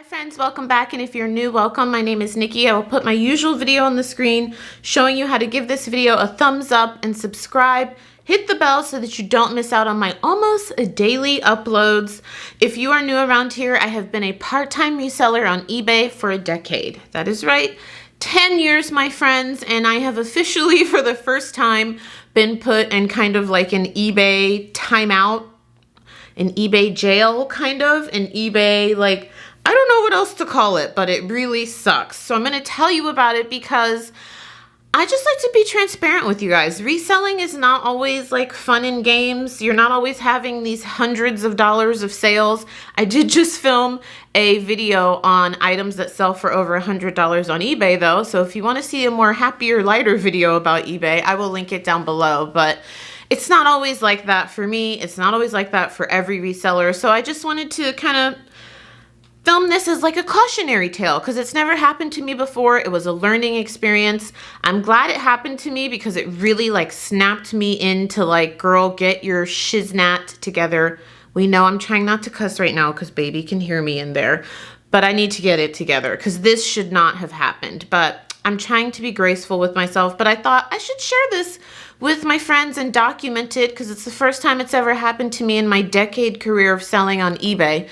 Hi friends, welcome back, and if you're new, welcome. My name is Nikki. I will put my usual video on the screen showing you how to give this video a thumbs up and subscribe. Hit the bell so that you don't miss out on my almost daily uploads. If you are new around here, I have been a part-time reseller on eBay for a decade. That is right, 10 years, my friends, and I have officially for the first time been put in kind of like an eBay timeout, an eBay jail, kind of, an eBay, like, I don't know what else to call it, but it really sucks. So I'm going to tell you about it because I just like to be transparent with you guys. Reselling is not always like fun and games. You're not always having these hundreds of dollars of sales. I did just film a video on items that sell for over $100 on eBay though. So if you want to see a more happier, lighter video about eBay, I will link it down below. But it's not always like that for me. It's not always like that for every reseller. So I just wanted to kind of film this as like a cautionary tale because it's never happened to me before. It was a learning experience. I'm glad it happened to me because it really like snapped me into like, girl, get your shiznat together. We know I'm trying not to cuss right now because baby can hear me in there, but I need to get it together because this should not have happened. But I'm trying to be graceful with myself, but I thought I should share this with my friends and document it because it's the first time it's ever happened to me in my decade career of selling on eBay.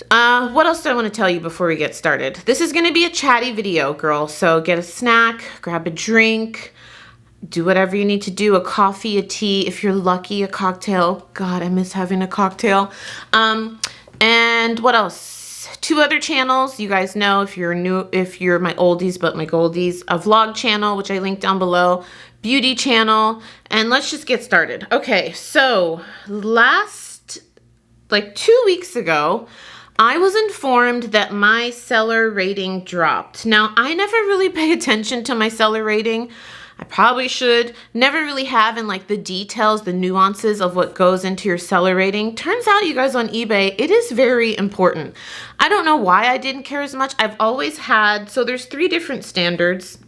What else do I want to tell you before we get started? This is going to be a chatty video, girl. So get a snack, grab a drink, do whatever you need to do, a coffee, a tea, if you're lucky, a cocktail. God, I miss having a cocktail. And what else? 2 other channels. You guys know if you're new, if you're my oldies but my goldies, a vlog channel, which I linked down below, beauty channel, and let's just get started. Okay, so like 2 weeks ago, I was informed that my seller rating dropped. Now, I never really pay attention to my seller rating. I probably should. Never really have in like the details, the nuances of what goes into your seller rating. Turns out, you guys, on eBay, it is very important. I don't know why I didn't care as much. I've always had, so there's 3 different standards.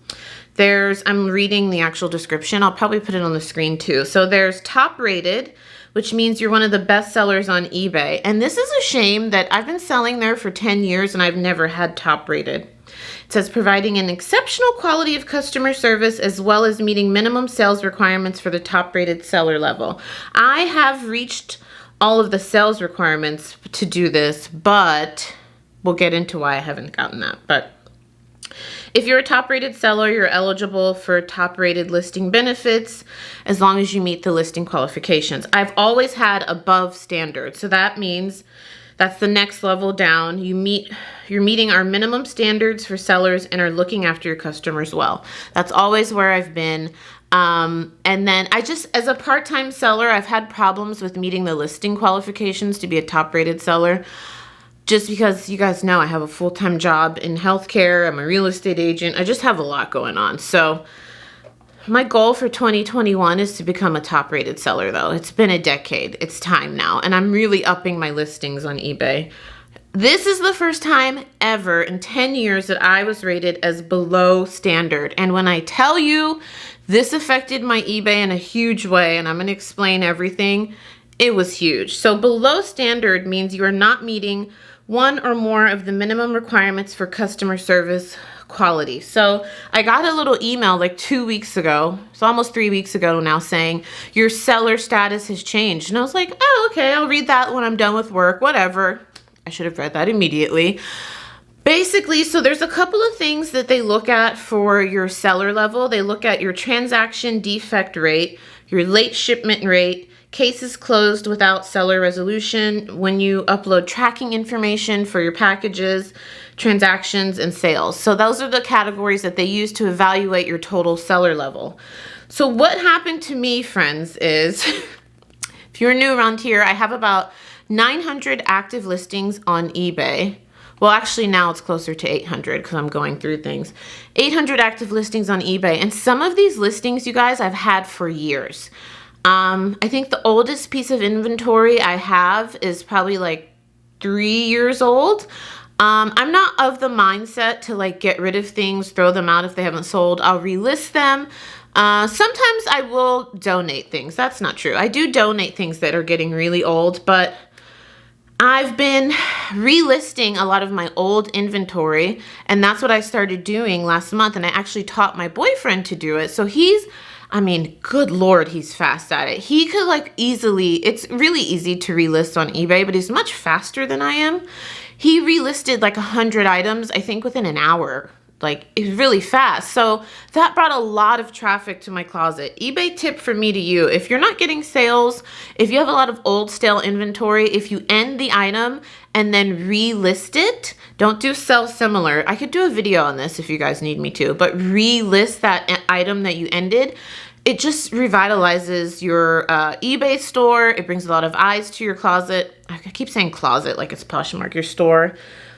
I'm reading the actual description. I'll probably put it on the screen too. So there's top rated, which means you're one of the best sellers on eBay. And this is a shame that I've been selling there for 10 years and I've never had top rated. It says providing an exceptional quality of customer service as well as meeting minimum sales requirements for the top rated seller level. I have reached all of the sales requirements to do this, but we'll get into why I haven't gotten that. But if you're a top-rated seller, you're eligible for top-rated listing benefits as long as you meet the listing qualifications. I've always had above standard, so that means that's the next level down. You're meeting our minimum standards for sellers and are looking after your customers well. That's always where I've been. And then as a part-time seller, I've had problems with meeting the listing qualifications to be a top-rated seller. Just because you guys know I have a full-time job in healthcare, I'm a real estate agent, I just have a lot going on. So my goal for 2021 is to become a top-rated seller though. It's been a decade, it's time now, and I'm really upping my listings on eBay. This is the first time ever in 10 years that I was rated as below standard. And when I tell you this affected my eBay in a huge way, and I'm gonna explain everything, it was huge. So below standard means you are not meeting one or more of the minimum requirements for customer service quality. So I got a little email like 2 weeks ago, it's almost 3 weeks ago now, saying your seller status has changed. And I was like, oh, okay, I'll read that when I'm done with work, whatever. I should have read that immediately. Basically, so there's a couple of things that they look at for your seller level. They look at your transaction defect rate, your late shipment rate, cases closed without seller resolution, when you upload tracking information for your packages, transactions, and sales. So those are the categories that they use to evaluate your total seller level. So what happened to me, friends, is if you're new around here, I have about 900 active listings on eBay. Well, actually now it's closer to 800 because I'm going through things. 800 active listings on eBay. And some of these listings, you guys, I've had for years. I think the oldest piece of inventory I have is probably like 3 years old. I'm not of the mindset to like get rid of things, throw them out if they haven't sold. I'll relist them. Sometimes I will donate things. That's not true. I do donate things that are getting really old, but I've been relisting a lot of my old inventory, and that's what I started doing last month, and I actually taught my boyfriend to do it. So I mean, good Lord, he's fast at it. He could like easily, it's really easy to relist on eBay, but he's much faster than I am. He relisted like 100 items, I think within an hour. Like, it's really fast. So that brought a lot of traffic to my closet. eBay tip from me to you: if you're not getting sales, if you have a lot of old stale inventory, if you end the item and then relist it, don't do sell similar. I could do a video on this if you guys need me to, but relist that item that you ended. It just revitalizes your eBay store. It brings a lot of eyes to your closet. I keep saying closet like it's Poshmark, your store.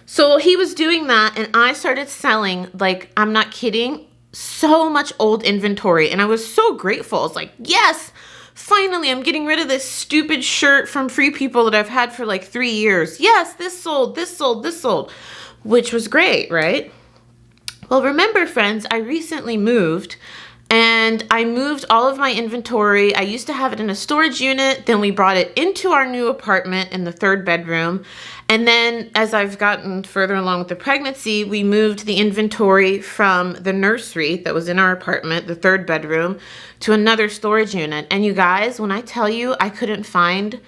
So he was doing that, and I started selling, like, I'm not kidding, so much old inventory. And I was so grateful. I was like, yes, finally, I'm getting rid of this stupid shirt from Free People that I've had for like 3 years. Yes, this sold, this sold, this sold, which was great, right? Well, remember, friends, I recently moved. And I moved all of my inventory. I used to have it in a storage unit. Then we brought it into our new apartment in the 3rd bedroom. And then as I've gotten further along with the pregnancy, we moved the inventory from the nursery that was in our apartment, the 3rd bedroom, to another storage unit. And you guys, when I tell you I couldn't find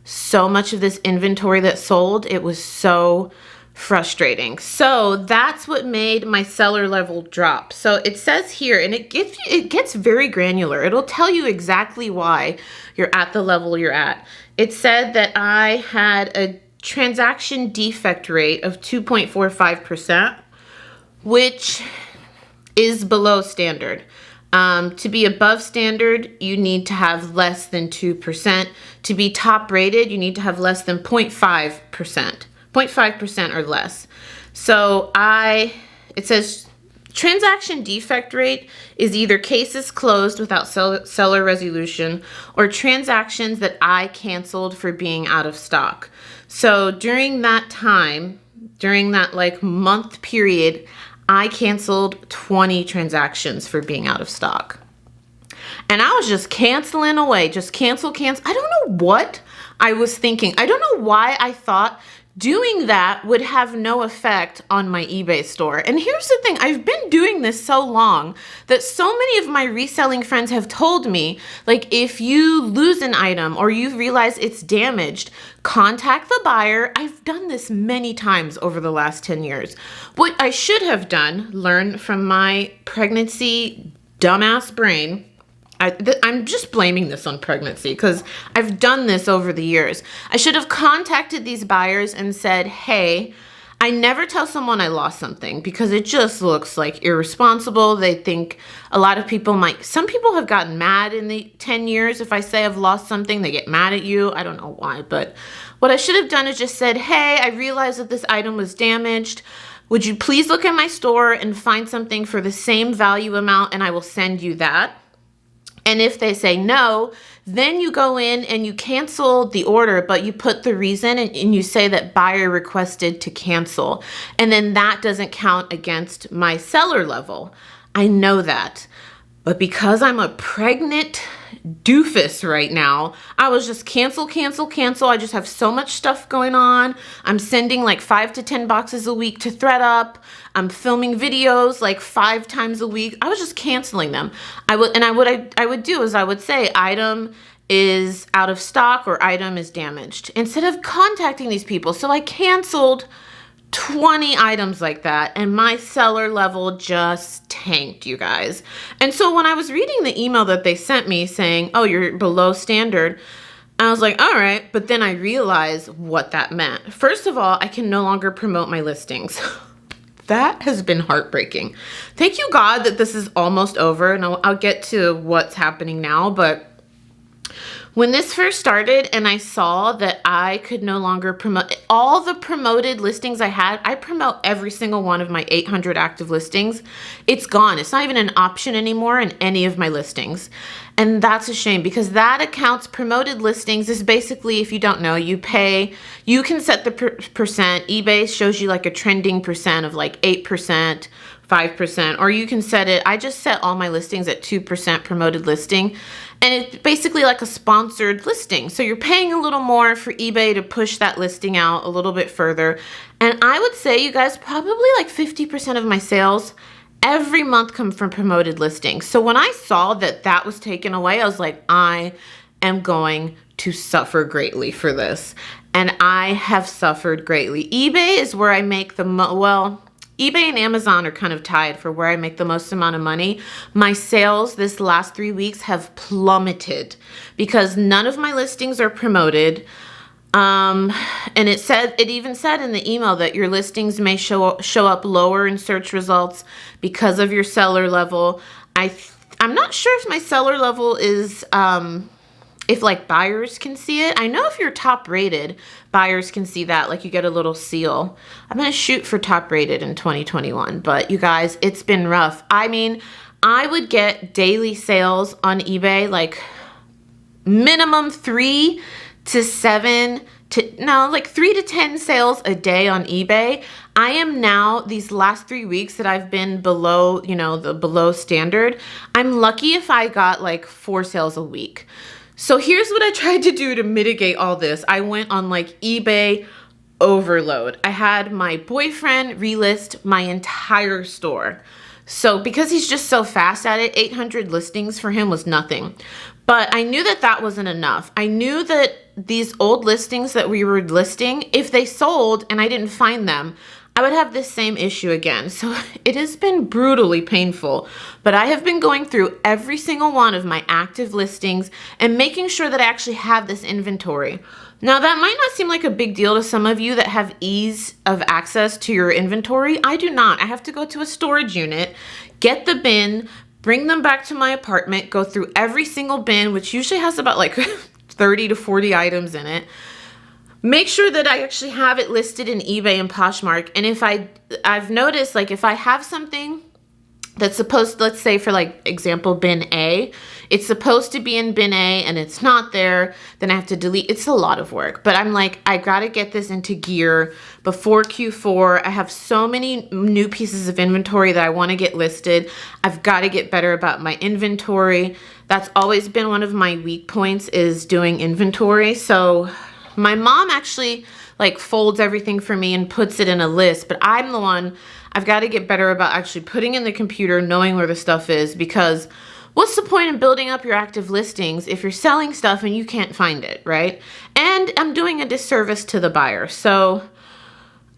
so much of this inventory that sold, it was so frustrating. So that's what made my seller level drop. So it says here, and it gets very granular. It'll tell you exactly why you're at the level you're at. It said that I had a transaction defect rate of 2.45%, which is below standard. To be above standard, you need to have less than 2%. To be top rated, you need to have less than 0.5%. 0.5% or less. So it says transaction defect rate is either cases closed without seller resolution or transactions that I canceled for being out of stock. So during that time, during that like month period, I canceled 20 transactions for being out of stock. And I was just canceling away, just cancel. I don't know what I was thinking. I don't know why I thought doing that would have no effect on my eBay store. And here's the thing, I've been doing this so long that so many of my reselling friends have told me, like, if you lose an item or you realize it's damaged, contact the buyer. I've done this many times over the last 10 years. What I should have done, learn from my pregnancy dumbass brain, I'm just blaming this on pregnancy because I've done this over the years. I should have contacted these buyers and said, hey, I never tell someone I lost something because it just looks like irresponsible. They think a lot of people some people have gotten mad in the 10 years. If I say I've lost something, they get mad at you. I don't know why, but what I should have done is just said, hey, I realized that this item was damaged. Would you please look at my store and find something for the same value amount and I will send you that? And if they say no, then you go in and you cancel the order, but you put the reason and you say that buyer requested to cancel. And then that doesn't count against my seller level. I know that. But because I'm a pregnant doofus right now, I was just cancel. I just have so much stuff going on. I'm sending like 5 to 10 boxes a week to ThredUp. I'm filming videos like 5 times a week. I was just canceling them. I would do is I would say item is out of stock or item is damaged instead of contacting these people. So I canceled 20 items like that, and my seller level just tanked, you guys. And so when I was reading the email that they sent me saying, oh, you're below standard, I was like, all right, but then I realized what that meant. First of all, I can no longer promote my listings. That has been heartbreaking. Thank you, God, that this is almost over, and I'll get to what's happening now, but when this first started and I saw that I could no longer promote all the promoted listings I had, I promote every single one of my 800 active listings. It's gone. It's not even an option anymore in any of my listings. And that's a shame because that accounts promoted listings is basically, if you don't know, you can set the percent. eBay shows you like a trending percent of like 8%, 5%, or you can set it. I just set all my listings at 2% promoted listing. And it's basically like a sponsored listing. So you're paying a little more for eBay to push that listing out a little bit further. And I would say, you guys, probably like 50% of my sales every month come from promoted listings. So when I saw that that was taken away, I was like, I am going to suffer greatly for this. And I have suffered greatly. eBay is where I make the eBay and Amazon are kind of tied for where I make the most amount of money. My sales this last 3 weeks have plummeted because none of my listings are promoted. And it even said in the email that your listings may show up lower in search results because of your seller level. I'm not sure if my seller level is, if like buyers can see it. I know if you're top rated, buyers can see that, like you get a little seal. I'm going to shoot for top rated in 2021, but you guys, it's been rough. I mean, I would get daily sales on eBay, like minimum 3 to 10 sales a day on eBay. I am now, these last 3 weeks that I've been below, the below standard, I'm lucky if I got like 4 sales a week. So here's what I tried to do to mitigate all this. I went on like eBay overload. I had my boyfriend relist my entire store. So because he's just so fast at it, 800 listings for him was nothing. But I knew that that wasn't enough. I knew that these old listings that we were listing, if they sold and I didn't find them, I would have this same issue again. So it has been brutally painful, but I have been going through every single one of my active listings and making sure that I actually have this inventory. Now that might not seem like a big deal to some of you that have ease of access to your inventory. I do not. I have to go to a storage unit, get the bin, bring them back to my apartment, go through every single bin, which usually has about like 30 to 40 items in it. Make sure that I actually have it listed in eBay and Poshmark. And if I've noticed, like if I have something that's supposed, let's say for like example, bin A, it's supposed to be in bin A and it's not there, then I have to delete. It's a lot of work, but I'm like, I got to get this into gear before Q4. I have so many new pieces of inventory that I want to get listed. I've got to get better about my inventory. That's always been one of my weak points, is doing inventory. So my mom actually like folds everything for me and puts it in a list, but I'm the one, I've got to get better about actually putting in the computer, knowing where the stuff is, because what's the point in building up your active listings if you're selling stuff and you can't find it, right? And I'm doing a disservice to the buyer. So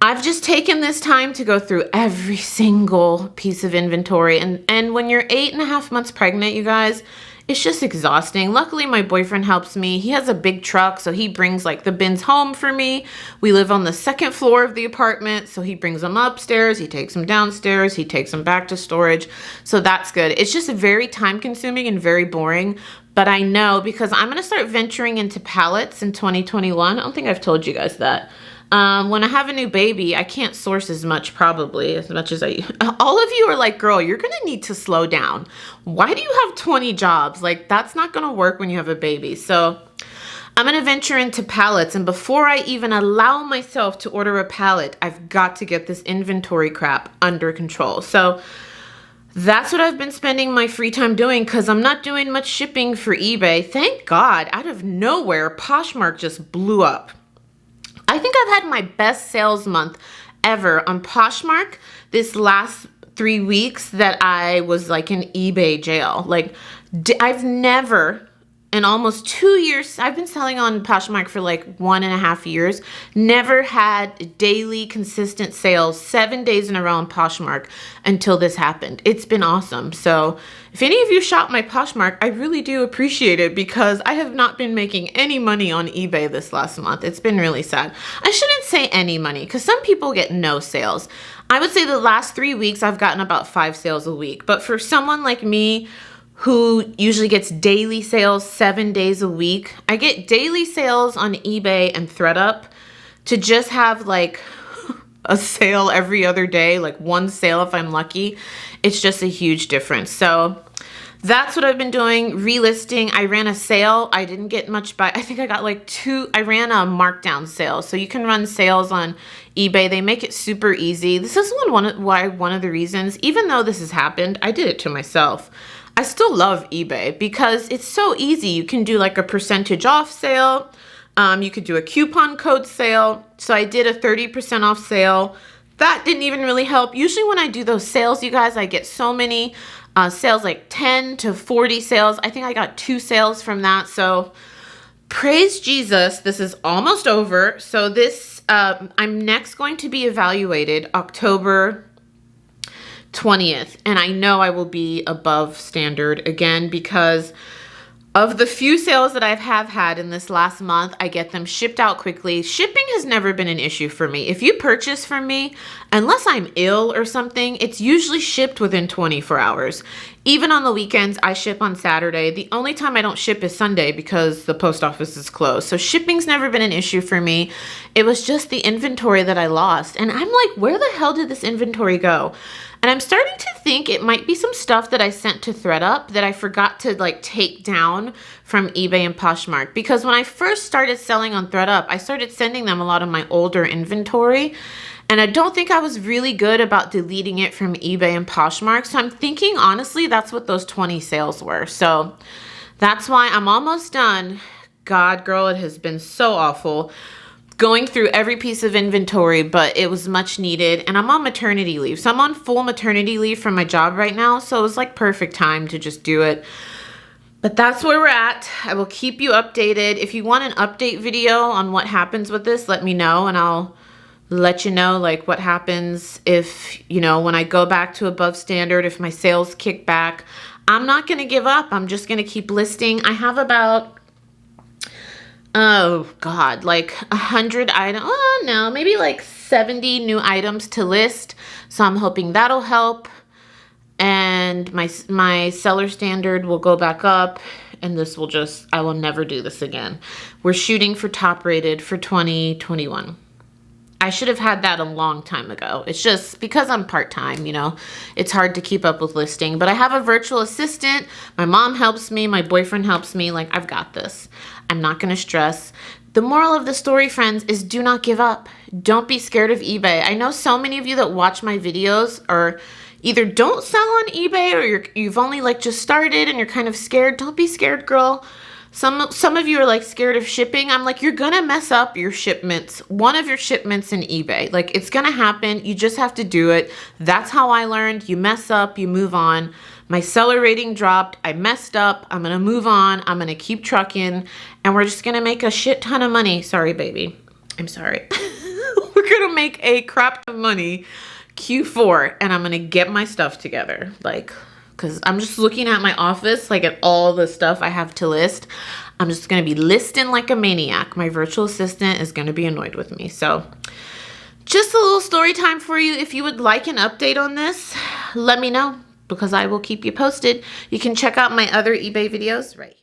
I've just taken this time to go through every single piece of inventory. And when you're 8.5 months pregnant, you guys, it's just exhausting. Luckily, my boyfriend helps me. He has a big truck, so he brings like the bins home for me. We live on the second floor of the apartment, so he brings them upstairs, he takes them downstairs, he takes them back to storage. So that's good. It's just very time consuming and very boring. But I know, because I'm going to start venturing into pallets in 2021. I don't think I've told you guys that. When I have a new baby, I can't source as much as I, all of you are like, girl, you're going to need to slow down. Why do you have 20 jobs? Like, that's not going to work when you have a baby. So I'm going to venture into pallets. And before I even allow myself to order a pallet, I've got to get this inventory crap under control. So that's what I've been spending my free time doing, because I'm not doing much shipping for eBay. Thank God, out of nowhere, Poshmark just blew up. I think I've had my best sales month ever on Poshmark this last 3 weeks that I was like in eBay jail. Like I've never, in almost 2 years, I've been selling on Poshmark for like 1.5 years, never had daily consistent sales 7 days in a row on Poshmark until this happened. It's been awesome. So if any of you shop my Poshmark, I really do appreciate it, because I have not been making any money on eBay this last month. It's been really sad. I shouldn't say any money, because some people get no sales. I would say the last 3 weeks I've gotten about 5 sales a week. But for someone like me who usually gets daily sales 7 days a week, I get daily sales on eBay and ThreadUp, to just have like a sale every other day, like one sale if I'm lucky. It's just a huge difference. So That's what I've been doing, relisting. I ran a sale. I didn't get much I think I got like I ran a markdown sale. So you can run sales on eBay. They make it super easy. This is one of the reasons, even though this has happened, I did it to myself. I still love eBay because it's so easy. You can do like a percentage off sale. You could do a coupon code sale. So I did a 30% off sale. That didn't even really help. Usually when I do those sales, you guys, I get so many sales, like 10 to 40 sales. I think I got 2 sales from that. So praise Jesus, this is almost over. So this, I'm next going to be evaluated October 20th. And I know I will be above standard again because of the few sales that I have had in this last month. I get them shipped out quickly. Shipping has never been an issue for me. If you purchase from me, unless I'm ill or something, it's usually shipped within 24 hours. Even on the weekends, I ship on Saturday. The only time I don't ship is Sunday because the post office is closed. So shipping's never been an issue for me. It was just the inventory that I lost. And I'm like, where the hell did this inventory go? And I'm starting to think it might be some stuff that I sent to ThredUp that I forgot to like take down from eBay and Poshmark. Because when I first started selling on ThredUp, I started sending them a lot of my older inventory. And I don't think I was really good about deleting it from eBay and Poshmark. So I'm thinking, honestly, that's what those 20 sales were. So that's why I'm almost done. God, girl, it has been so awful going through every piece of inventory, but it was much needed. And I'm on maternity leave. So I'm on full maternity leave from my job right now. So it was like perfect time to just do it. But that's where we're at. I will keep you updated. If you want an update video on what happens with this, let me know and I'll let you know like what happens if, you know, when I go back to above standard, if my sales kick back. I'm not going to give up. I'm just going to keep listing. I have about, oh God, like 100 items. Oh no, maybe like 70 new items to list. So I'm hoping that'll help. And my seller standard will go back up. And this will just, I will never do this again. We're shooting for top rated for 2021. I should have had that a long time ago. It's just because I'm part-time, you know, it's hard to keep up with listing, but I have a virtual assistant. My mom helps me. My boyfriend helps me. Like, I've got this. I'm not going to stress. The moral of the story, friends, is do not give up. Don't be scared of eBay. I know so many of you that watch my videos are either don't sell on eBay or you've only like just started and you're kind of scared. Don't be scared, girl. Some of you are like scared of shipping. I'm like, you're gonna mess up your shipments, one of your shipments in eBay. Like, it's gonna happen. You just have to do it. That's how I learned. You mess up, you move on. My seller rating dropped. I messed up. I'm gonna move on. I'm gonna keep trucking, and we're just gonna make a shit ton of money. Sorry, baby. I'm sorry. We're gonna make a crap ton of money Q4, and I'm gonna get my stuff together. Like, because I'm just looking at my office, like at all the stuff I have to list. I'm just going to be listing like a maniac. My virtual assistant is going to be annoyed with me. So just a little story time for you. If you would like an update on this, let me know because I will keep you posted. You can check out my other eBay videos right here.